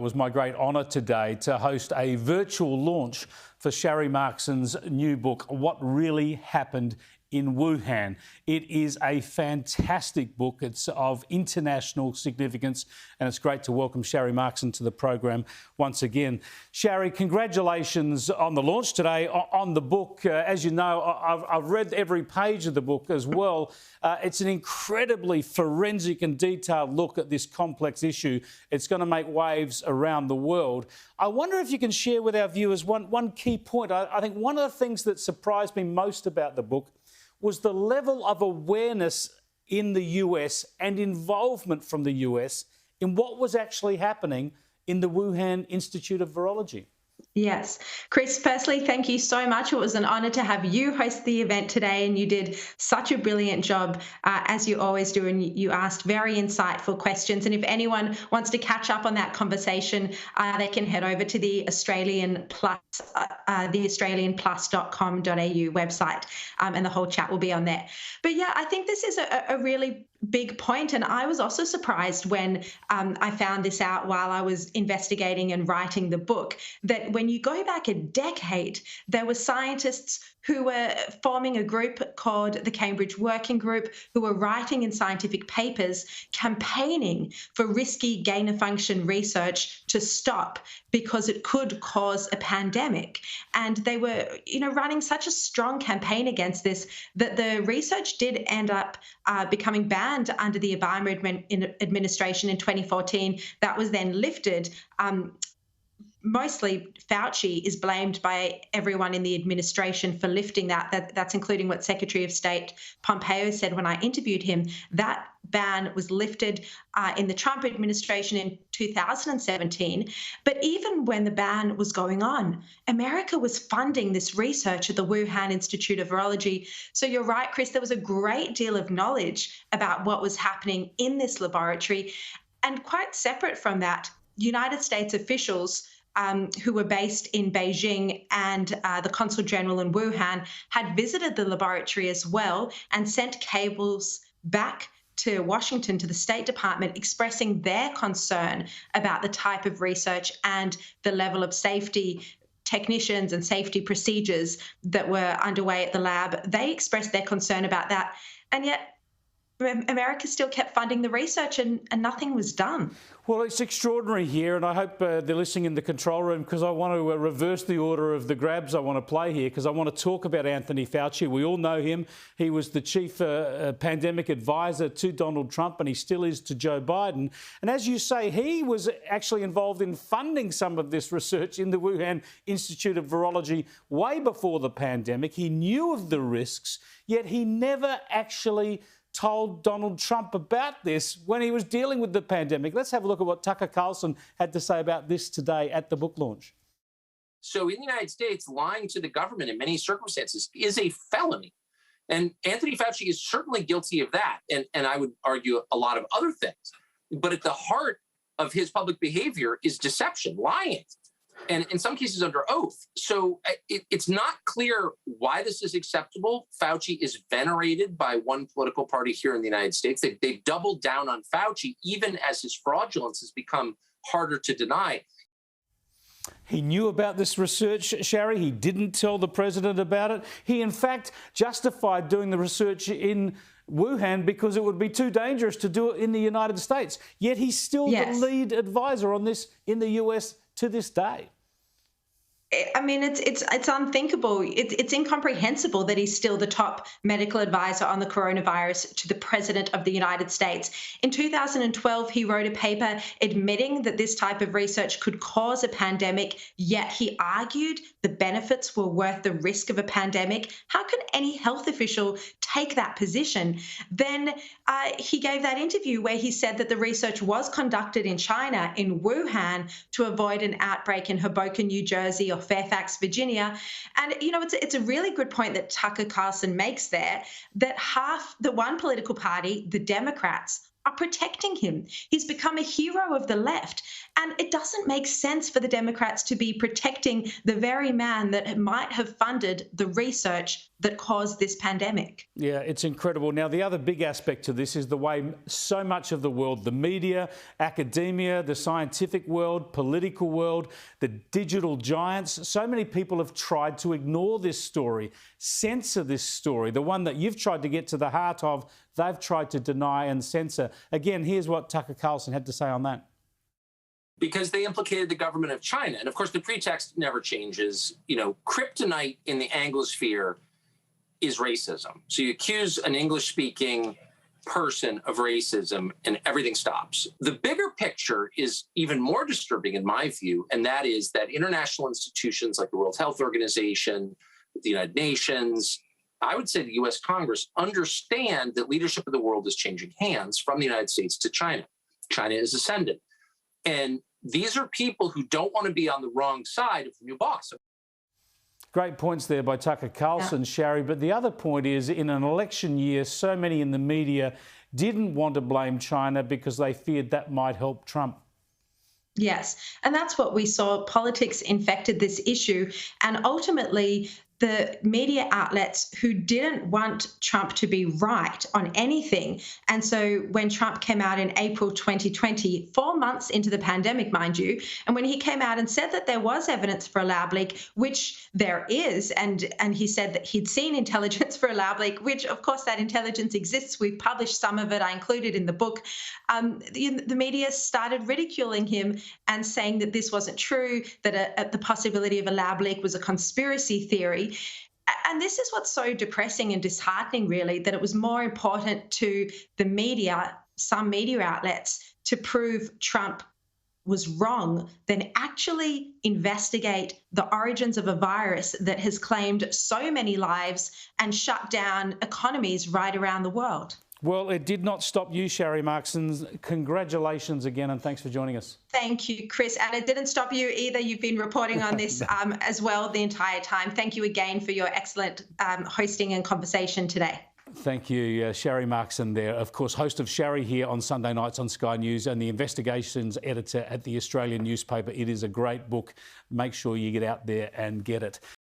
It was my great honour today to host a virtual launch for Sharri Markson's new book, What Really Happened in Wuhan. It is a fantastic book. It's of international significance, and it's great to welcome Sharri Markson to the program once again. Sharri, congratulations on the launch today on the book. As you know, I've read every page of the book as well. It's an incredibly forensic and detailed look at this complex issue. It's going to make waves around the world. I wonder if you can share with our viewers one key point. I think one of the things that surprised me most about the book was the level of awareness in the US and involvement from the US in what was actually happening in the Wuhan Institute of Virology. Yes. Chris, firstly, thank you so much. It was an honour to have you host the event today, and you did such a brilliant job, as you always do, and you asked very insightful questions. And if anyone wants to catch up on that conversation, they can head over to the Australian Plus, the australianplus.com.au website, and the whole chat will be on there. But yeah, I think this is a really big point, and I was also surprised when I found this out while I was investigating and writing the book, that when you go back a decade, there were scientists who were forming a group called the Cambridge Working Group, who were writing in scientific papers campaigning for risky gain-of-function research to stop because it could cause a pandemic. And they were, running such a strong campaign against this that the research did end up becoming banned under the Obama administration in 2014. That was then lifted. Mostly Fauci is blamed by everyone in the administration for lifting that. That's including what Secretary of State Pompeo said when I interviewed him. That ban was lifted in the Trump administration in 2017. But even when the ban was going on, America was funding this research at the Wuhan Institute of Virology. So you're right, Chris, there was a great deal of knowledge about what was happening in this laboratory. And quite separate from that, United States officials who were based in Beijing and the Consul General in Wuhan had visited the laboratory as well and sent cables back to Washington, to the State Department, expressing their concern about the type of research and the level of safety technicians and safety procedures that were underway at the lab. They expressed their concern about that. And yet America still kept funding the research and nothing was done. Well, it's extraordinary here, and I hope they're listening in the control room, because I want to reverse the order of the grabs I want to play here, because I want to talk about Anthony Fauci. We all know him. He was the chief pandemic advisor to Donald Trump, and he still is to Joe Biden. And as you say, he was actually involved in funding some of this research in the Wuhan Institute of Virology way before the pandemic. He knew of the risks, yet he never actually told Donald Trump about this when he was dealing with the pandemic. Let's have a look at what Tucker Carlson had to say about this today at the book launch. So in the United States, lying to the government in many circumstances is a felony. And Anthony Fauci is certainly guilty of that. And I would argue a lot of other things. But at the heart of his public behavior is deception, lying, and in some cases under oath. So it's not clear why this is acceptable. Fauci is venerated by one political party here in the United States. They've doubled down on Fauci, even as his fraudulence has become harder to deny. He knew about this research, Sharri. He didn't tell the president about it. He, in fact, justified doing the research in Wuhan because it would be too dangerous to do it in the United States. Yet he's still the lead advisor on this in the US to this day. I mean, it's unthinkable. It's incomprehensible that he's still the top medical advisor on the coronavirus to the President of the United States. In 2012, he wrote a paper admitting that this type of research could cause a pandemic, yet he argued the benefits were worth the risk of a pandemic. How can any health official take that position? Then he gave that interview where he said that the research was conducted in China, in Wuhan, to avoid an outbreak in Hoboken, New Jersey, or Fairfax, Virginia. And, it's a really good point that Tucker Carlson makes there, that one political party, the Democrats, are protecting him. He's become a hero of the left. And it doesn't make sense for the Democrats to be protecting the very man that might have funded the research that caused this pandemic. Yeah, it's incredible. Now, the other big aspect to this is the way so much of the world, the media, academia, the scientific world, political world, the digital giants, so many people have tried to ignore this story, censor this story, the one that you've tried to get to the heart of. They've tried to deny and censor. Again, here's what Tucker Carlson had to say on that. Because they implicated the government of China. And of course, the pretext never changes. You know, kryptonite in the Anglosphere is racism. So you accuse an English-speaking person of racism and everything stops. The bigger picture is even more disturbing in my view, and that is that international institutions like the World Health Organization, the United Nations, I would say the US Congress, understand that leadership of the world is changing hands from the United States to China. China is ascendant. And these are people who don't want to be on the wrong side of the new boss. Great points there by Tucker Carlson, Sharri. But the other point is, in an election year, so many in the media didn't want to blame China because they feared that might help Trump. Yes, and that's what we saw. Politics infected this issue, and ultimately the media outlets who didn't want Trump to be right on anything. And so when Trump came out in April 2020, 4 months into the pandemic, mind you, and when he came out and said that there was evidence for a lab leak, which there is, and he said that he'd seen intelligence for a lab leak, which of course that intelligence exists. We've published some of it. I included in the book. The media started ridiculing him and saying that this wasn't true, that the possibility of a lab leak was a conspiracy theory. And this is what's so depressing and disheartening, really, that it was more important to the media, some media outlets, to prove Trump was wrong than actually investigate the origins of a virus that has claimed so many lives and shut down economies right around the world. Well, it did not stop you, Sharri Markson. Congratulations again, and thanks for joining us. Thank you, Chris. And it didn't stop you either. You've been reporting on this as well the entire time. Thank you again for your excellent hosting and conversation today. Thank you, Sharri Markson there, of course, host of Sharri here on Sunday nights on Sky News and the investigations editor at the Australian newspaper. It is a great book. Make sure you get out there and get it.